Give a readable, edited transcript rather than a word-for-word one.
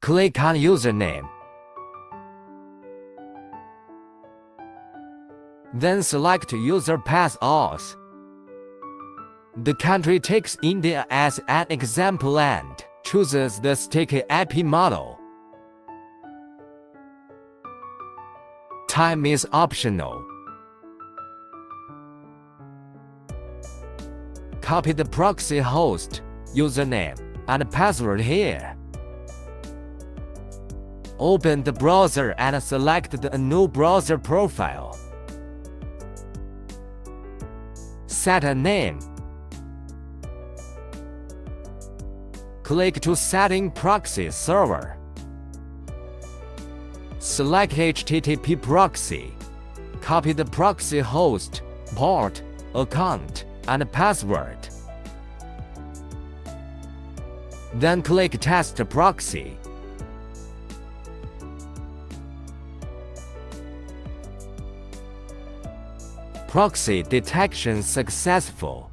Click on username. Then select user pass auth. The country takes India as an example and chooses the sticky IP model. Time is optional. Copy the proxy host, username, and password here. Open the browser and select the new browser profile. Set a name. Click to Setting Proxy Server. Select HTTP proxy. Copy the proxy host, port, account, and password. Then click Test Proxy. Proxy detection successful.